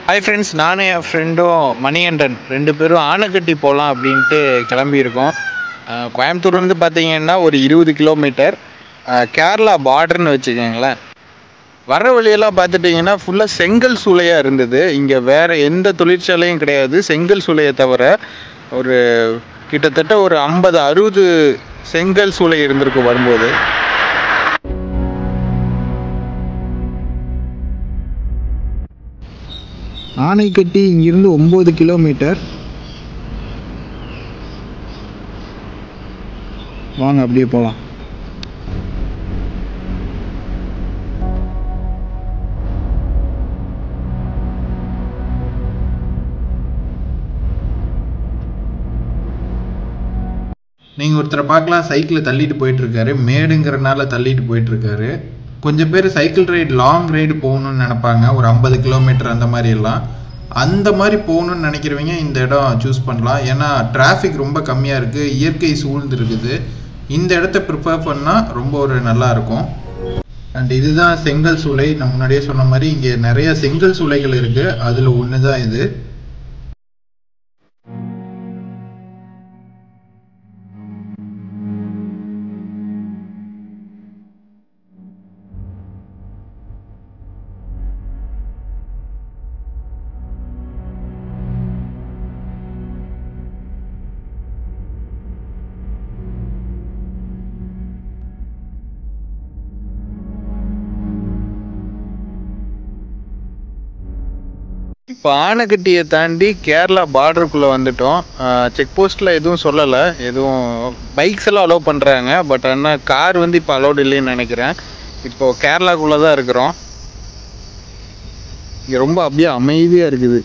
Hi friends, நானும் என் ஃப்ரெண்டும் மணிகண்டன் ரெண்டு பேரும் ஆனைக்கட்டி போகலாம் அப்படின்ட்டு கிளம்பியிருக்கோம். கோயம்புத்தூர்லேருந்து பார்த்தீங்கன்னா ஒரு 20 கிலோமீட்டர். கேரளா பார்டர்னு வச்சுக்கோங்களேன். வர வழியெல்லாம் பார்த்துட்டிங்கன்னா ஃபுல்லாக செங்கல் சூளையாக இருந்தது. இங்கே வேறு எந்த தொழிற்சாலையும் கிடையாது. செங்கல் சூளையை தவிர ஒரு கிட்டத்தட்ட ஒரு 50-60 செங்கல் சூளை இருந்திருக்கு வரும்போது. ஆனைக்கட்டி இங்கிருந்து 9 கிலோமீட்டர். வாங்க அப்படியே போகலாம். நீங்கள் ஒருத்தரை பார்க்கலாம், சைக்கிளை தள்ளிட்டு போயிட்டுருக்காரு. மேடுங்கிறனால தள்ளிட்டு போயிட்டுருக்காரு. கொஞ்சம் பேர் சைக்கிள் ரைடு, லாங் ரைடு போகணுன்னு நினைப்பாங்க, ஒரு 50 கிலோமீட்டர் அந்த மாதிரி எல்லாம். அந்த மாதிரி போகணுன்னு நினைக்கிறவங்க இந்த இடம் சூஸ் பண்ணலாம். ஏன்னா டிராஃபிக் ரொம்ப கம்மியாக இருக்குது, இயற்கை சூழ்ந்து இருக்குது. இந்த இடத்த ப்ரிஃபர் பண்ணால் ரொம்ப ஒரு நல்லாயிருக்கும். அண்ட் இதுதான் செங்கல் சூளை. நான் முன்னாடியே சொன்ன மாதிரி இங்கே நிறைய செங்கல் சூளைகள் இருக்குது. அதில் ஒன்று தான் இது. இப்போ ஆனைக்கட்டியை தாண்டி கேரளா பார்டருக்குள்ளே வந்துட்டோம். செக் போஸ்ட்டில் எதுவும் சொல்லலை, எதுவும் பைக்ஸ் எல்லாம் அலோவ் பண்ணுறாங்க. பட் ஆனால் கார் வந்து இப்போ அலோடு இல்லைன்னு நினைக்கிறேன். இப்போது கேரளாக்குள்ளே தான் இருக்கிறோம். இங்கே ரொம்ப அப்படியே அமைதியாக இருக்குது,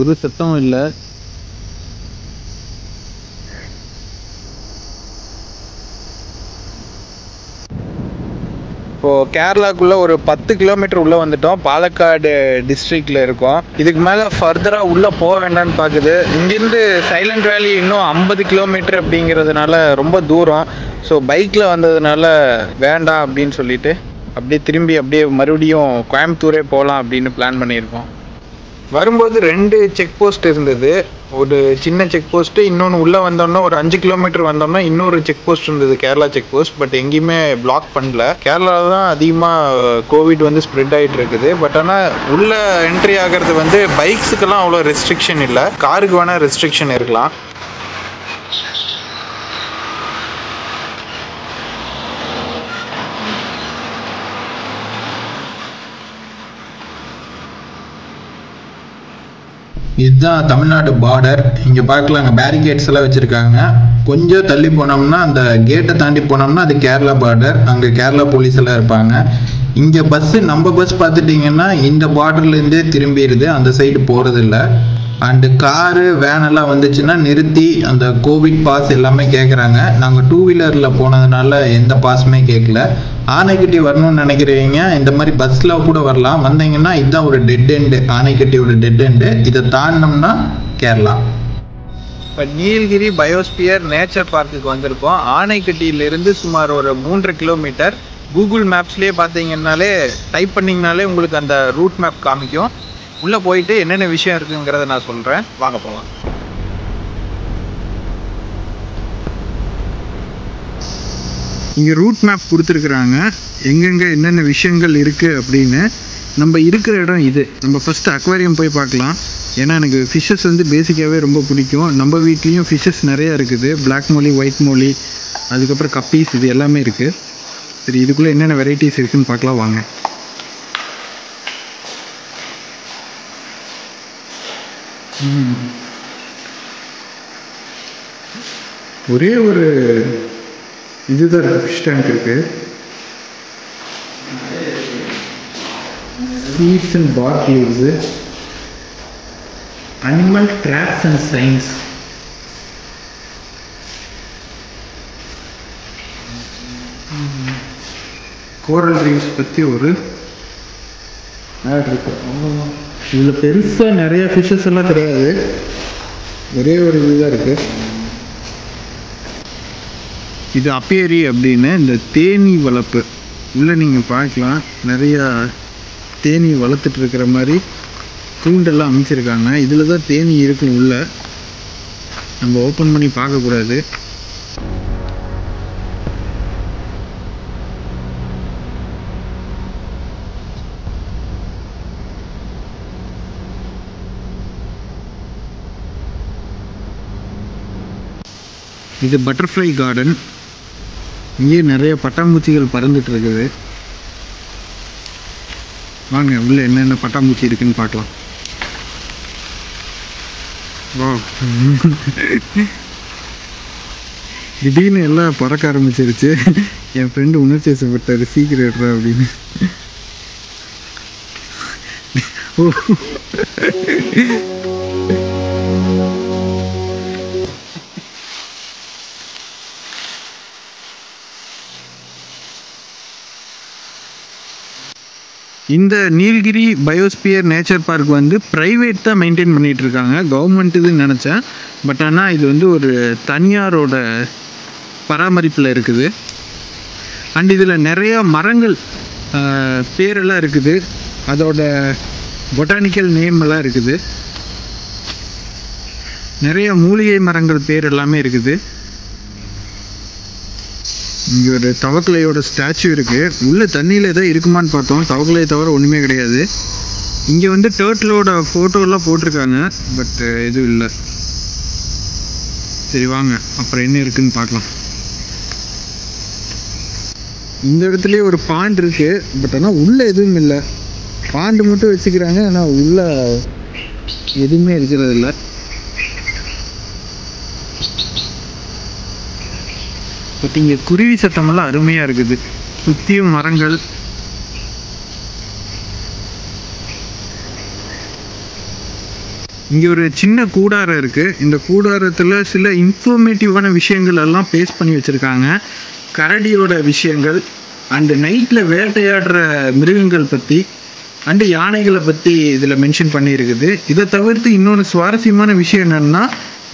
ஒரு சத்தமும் இல்லை. இப்போது கேரளாக்குள்ளே ஒரு 10 கிலோமீட்டர் உள்ளே வந்துட்டோம். பாலக்காடு டிஸ்ட்ரிக்டில் இருக்கோம். இதுக்கு மேலே ஃபர்தராக உள்ளே போக வேண்டாம்னு பார்க்குது. இங்கேருந்து சைலண்ட் வேலி இன்னும் 50 கிலோமீட்டர் அப்படிங்கிறதுனால ரொம்ப தூரம். ஸோ பைக்கில் வந்ததுனால வேண்டாம் அப்படின்னு சொல்லிட்டு அப்படியே திரும்பி அப்படியே மறுபடியும் கோயம்புத்தூரே போகலாம் அப்படின்னு பிளான் பண்ணியிருக்கோம். வரும்போது 2 செக் போஸ்ட் இருந்தது. ஒரு சின்ன செக் போஸ்ட்டு, இன்னொன்று உள்ளே வந்தோம்னா ஒரு 5 கிலோமீட்டர் வந்தோம்னா இன்னொரு செக் போஸ்ட் இருந்தது, கேரளா செக் போஸ்ட். பட் எங்கேயுமே பிளாக் பண்ணல. கேரளாவில் தான் அதிகமாக கோவிட் வந்து ஸ்ப்ரெட் ஆகிட்டு இருக்குது. பட் ஆனால் உள்ளே என்ட்ரி ஆகிறது வந்து பைக்ஸுக்கெல்லாம் அவ்வளோ ரெஸ்ட்ரிக்ஷன் இல்லை, காருக்கு வேணால் ரெஸ்ட்ரிக்ஷன் இருக்கலாம். இதுதான் தமிழ்நாடு பார்டர். இங்கே பார்க்கலாங்க, பேரிகேட்ஸ் எல்லாம் வச்சுருக்காங்க. கொஞ்சம் தள்ளி போனோம்னா, அந்த கேட்டை தாண்டி போனோம்னா அது கேரளா பார்டர். அங்கே கேரளா போலீஸ் எல்லாம் இருப்பாங்க. இங்கே பஸ்ஸு, நம்ம பஸ் பார்த்துட்டிங்கன்னா இந்த பார்டர்லேருந்தே திரும்பிடுது, அந்த சைடு போகிறதில்ல. அண்டு காரு வேனெல்லாம் வந்துச்சுன்னா நிறுத்தி அந்த கோவிட் பாஸ் எல்லாமே கேட்குறாங்க. நாங்கள் 2 வீலரில் போனதுனால எந்த பாஸுமே கேட்கல. ஆனைக்கட்டி வரணும்னு நினைக்கிறவங்க இந்த மாதிரி பஸ்ஸில் கூட வரலாம். வந்தீங்கன்னா இதுதான் ஒரு டெட் எண்டு, ஆனைக்கட்டியோட டெட் எண்டு. இதை தாண்டினோம்னா கேரளா. இப்போ நீலகிரி பயோஸ்பியர் நேச்சர் பார்க்குக்கு வந்திருக்கோம். ஆனைக்கட்டியிலிருந்து சுமார் ஒரு 3 கிலோமீட்டர். கூகுள் மேப்ஸ்லேயே பார்த்தீங்கன்னாலே டைப் பண்ணிங்கனாலே உங்களுக்கு அந்த ரூட் மேப் காமிக்கும். உள்ளே போயிட்டு என்னென்ன விஷயம் இருக்குங்கிறத நான் சொல்கிறேன், வாங்க போகலாம். இங்கே ரூட் மேப் கொடுத்துருக்குறாங்க, எங்கெங்கே என்னென்ன விஷயங்கள் இருக்குது அப்படின்னு. நம்ம இருக்கிற இடம் இது. நம்ம ஃபஸ்ட்டு அக்வாரியம் போய் பார்க்கலாம். ஏன்னா எனக்கு ஃபிஷ்ஷஸ் வந்து பேசிக்காகவே ரொம்ப பிடிக்கும். நம்ம வீட்லேயும் ஃபிஷ்ஷஸ் நிறையா இருக்குது. பிளாக் மோலி, ஒயிட் மோலி, அதுக்கப்புறம் கப்பீஸ், இது எல்லாமே இருக்குது. சரி, இதுக்குள்ளே என்னென்ன வெரைட்டிஸ் இருக்குதுன்னு பார்க்கலாம் வாங்க. ஒரே ஒரு இதுதான் ஃபிஷ் டேங்க் இருக்கு. Seats and park leaves, animal traps and signs, coral reefs பற்றி ஒரு ஆட் இருக்கு. இதில் பெருசாக நிறைய ஃபிஷ்ஷஸ் எல்லாம் கிடையாது, ஒரே ஒரு இதுதான் இருக்குது. இது அப்பியரி அப்படின்னு இந்த தேனீ வளர்ப்பு. உள்ளே நீங்கள் பார்க்கலாம், நிறையா தேனி வளர்த்துட்டு இருக்கிற மாதிரி கூண்டெல்லாம் அமைச்சிருக்காங்க. இதில் தான் தேனி இருக்கும் உள்ள. நம்ம ஓப்பன் பண்ணி பார்க்கக்கூடாது. இது பட்டர்ஃப்ளை கார்டன். இங்கே நிறைய பட்டாம்பூச்சிகள் பறந்துட்டு இருக்குது. வாங்க உள்ள என்னென்ன பட்டாம்பூச்சி இருக்குன்னு பார்க்கலாம். திடீர்னு எல்லாம் பறக்க ஆரம்பிச்சிருச்சு. என் ஃப்ரெண்டு உணர்ச்சி வசப்பட்டாரு, சீக்கிரம் எடுறா அப்படின்னு. ஓ இந்த நீலகிரி பயோஸ்பியர் நேச்சர் பார்க் வந்து ப்ரைவேட் தான் மெயின்டைன் பண்ணிகிட்டு இருக்காங்க. கவர்மெண்ட் இதுன்னு நினச்சேன். பட் ஆனால் இது வந்து ஒரு தனியாரோட பராமரிப்பில் இருக்குது. அண்ட் இதில் நிறையா மரங்கள் பேரெல்லாம் இருக்குது. அதோட பொட்டானிக்கல் நேம் எல்லாம் இருக்குது. நிறைய மூலிகை மரங்கள் பேர் எல்லாமே இருக்குது. இங்கே ஒரு தவக்கலையோட ஸ்டாச்சு இருக்குது. உள்ளே தண்ணியில் எதாவது இருக்குமான்னு பார்த்தோம். தவக்கலையை தவிர ஒன்றுமே கிடையாது. இங்கே வந்து டர்ட்டிலோட ஃபோட்டோலாம் போட்டிருக்காங்க. பட் எதுவும் இல்லை. சரி வாங்க அப்புறம் என்ன இருக்குதுன்னு பார்க்கலாம். இந்த இடத்துலையே ஒரு பாண்ட் இருக்குது. பட் ஆனால் உள்ளே எதுவும் இல்லை. பாண்டு மட்டும் வச்சுக்கிறாங்க. ஆனால் உள்ளே எதுவுமே இருக்கிறது இல்லை. பட் இங்கே குருவி சத்தமெல்லாம் அருமையாக இருக்குது. சுற்றியும் மரங்கள். இங்கே ஒரு சின்ன கூடாரம் இருக்குது. இந்த கூடாரத்தில் சில இன்ஃபர்மேட்டிவான விஷயங்கள் எல்லாம் பேஸ்ட் பண்ணி வச்சுருக்காங்க. கரடியோட விஷயங்கள் அண்டு நைட்டில் வேட்டையாடுற மிருகங்கள் பற்றி அண்டு யானைகளை பற்றி இதில் மென்ஷன் பண்ணியிருக்குது. இதை தவிர்த்து இன்னொன்று சுவாரஸ்யமான விஷயம் என்னென்னா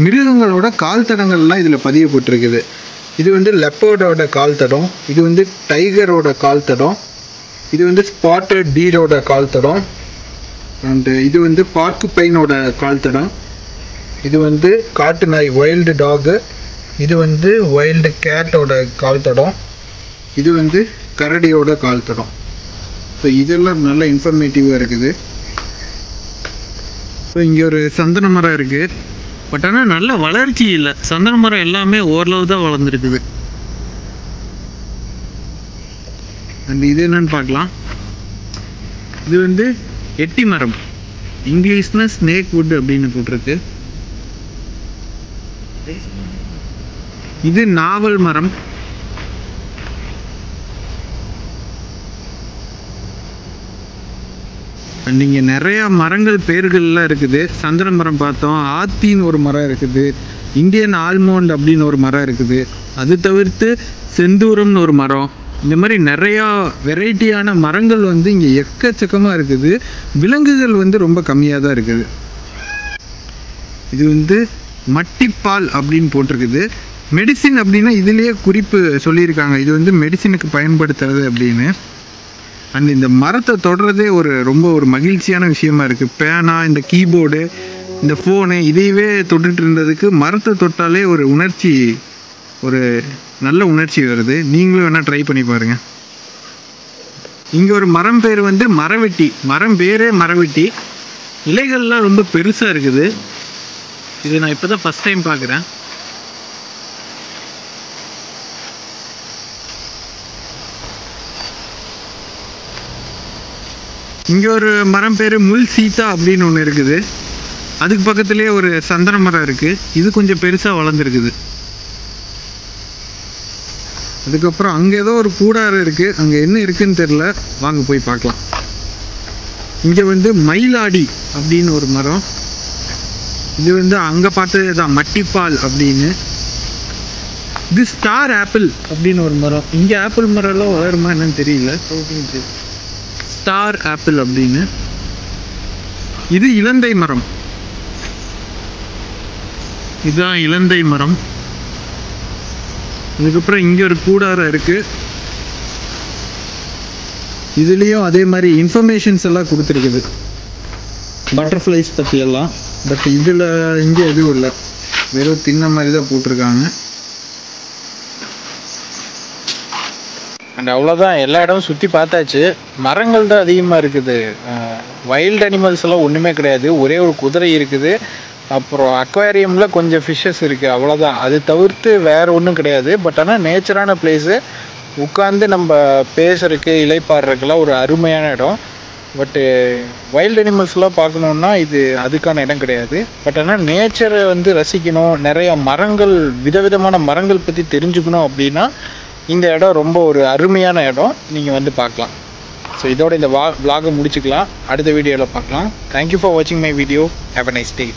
மிருகங்களோட கால் தடங்கள்லாம் இதில் பதியப்பட்டிருக்குது. இது வந்து லெப்பர்டோட கால் தடம். இது வந்து டைகரோட கால் தடம். இது வந்து ஸ்பாட்டட் டீரோட கால் தடம். அண்டு இது வந்து பார்க்குபைனோட கால் தடம். இது வந்து காட்டு நாய் வைல்டு டாகு. இது வந்து வைல்டு கேட்டோட கால் தடம். இது வந்து கரடியோட கால் தடம். ஸோ இதெல்லாம் நல்ல இன்ஃபர்மேட்டிவாக இருக்குது. ஸோ இங்கே ஒரு சந்தன மரம் இருக்குது. பட் ஆனால் நல்ல வளர்ச்சி இல்லை. சந்தன மரம் எல்லாமே ஓரளவு தான் வளர்ந்துருக்குது. அண்ட் இது என்னன்னு பார்க்கலாம். இது வந்து எட்டி மரம். இங்கிலீஷ்னா ஸ்னேக் வுட் அப்படின்னு போட்டிருக்கு. இது நாவல் மரம். அண்ட் இங்கே நிறையா மரங்கள் பேர்கள்லாம் இருக்குது. சந்தன மரம் பார்த்தோம். ஆத்தின்னு ஒரு மரம் இருக்குது. இந்தியன் ஆல்மோண்ட் அப்படின்னு ஒரு மரம் இருக்குது. அது தவிர்த்து செந்தூரம்னு ஒரு மரம். இந்த மாதிரி நிறையா வெரைட்டியான மரங்கள் வந்து இங்கே எக்கச்சக்கமாக இருக்குது. விலங்குகள் வந்து ரொம்ப கம்மியாக தான் இருக்குது. இது வந்து மட்டிப்பால் அப்படின்னு போட்டிருக்குது. மெடிசின் அப்படின்னா இதுலேயே குறிப்பு சொல்லியிருக்காங்க. இது வந்து மெடிசினுக்கு பயன்படுத்துறது அப்படின்னு. அண்ட் இந்த மரத்தை தொடுறதே ரொம்ப ஒரு மகிழ்ச்சியான விஷயமா இருக்குது. பேனா, இந்த கீபோர்டு, இந்த ஃபோனு இதையவே தொட்டுட்டு இருந்ததுக்கு மரத்தை தொட்டாலே ஒரு உணர்ச்சி, ஒரு நல்ல உணர்ச்சி வருது. நீங்களும் வேணால் ட்ரை பண்ணி பாருங்கள். இங்கே ஒரு மரம் பேர் வந்து மரவெட்டி. மரம் பேரே மரவெட்டி. இலைகள்லாம் ரொம்ப பெருசாக இருக்குது. இது நான் இப்போ தான் ஃபஸ்ட் டைம் பார்க்குறேன். இங்கே ஒரு மரம் பேர் முள் சீத்தா அப்படின்னு ஒன்று இருக்குது. அதுக்கு பக்கத்துலேயே ஒரு சந்தன மரம் இருக்குது. இது கொஞ்சம் பெருசாக வளர்ந்துருக்குது. அதுக்கப்புறம் அங்கே ஏதோ ஒரு கூடாரம் இருக்குது. அங்கே என்ன இருக்குதுன்னு தெரில. வாங்க போய் பார்க்கலாம். இங்கே வந்து மயிலாடி அப்படின்னு ஒரு மரம். இது வந்து அங்கே பார்த்தது தான் மட்டிப்பால் அப்படின்னு. இது ஸ்டார் ஆப்பிள் அப்படின்னு ஒரு மரம். இங்கே ஆப்பிள் மரம்லாம் வளருமா என்னன்னு தெரியல. ஸ்டார் ஆப்பிள் அப்படின்னு. இது இலந்தை மரம். இதுதான் இலந்தை மரம். அதுக்கப்புறம் இங்கே ஒரு கூடாரம் இருக்குது. இதுலேயும் அதே மாதிரி இன்ஃபர்மேஷன்ஸ் எல்லாம் கொடுத்துருக்குது. பட்டர்ஃப்ளைஸ் பற்றி எல்லாம். பட் இதில் இங்கே எதுவும் இல்லை, வெறும் தின்ன மாதிரி தான் போட்டிருக்காங்க. அண்ட் அவ்வளோதான், எல்லா இடமும் சுற்றி பார்த்தாச்சு. மரங்கள் தான் அதிகமாக இருக்குது. வைல்டு அனிமல்ஸ் எல்லாம் ஒன்றுமே கிடையாது. ஒரே ஒரு குதிரை இருக்குது, அப்புறம் அக்வாரியமில் கொஞ்சம் ஃபிஷ்ஷஸ் இருக்குது, அவ்வளோதான். அது தவிர்த்து வேறு ஒன்றும் கிடையாது. பட் ஆனால் நேச்சரான பிளேஸு, உட்காந்து நம்ம பேசுறதுக்கு இலைப்பாடுறதுக்கெல்லாம் ஒரு அருமையான இடம். பட்டு வைல்டு அனிமல்ஸ்லாம் பார்க்கணுன்னா இது அதுக்கான இடம் கிடையாது. பட் ஆனால் நேச்சரை வந்து ரசிக்கணும், நிறையா மரங்கள், விதவிதமான மரங்கள் பற்றி தெரிஞ்சுக்கணும் அப்படின்னா இந்த இடம் ரொம்ப ஒரு அருமையான இடம். நீங்கள் வந்து பார்க்கலாம். ஸோ இதோட இந்த vlog முடிச்சுக்கலாம். அடுத்த வீடியோவில் பார்க்கலாம். தேங்க்யூ ஃபார் வாட்சிங் my video. Have a nice day.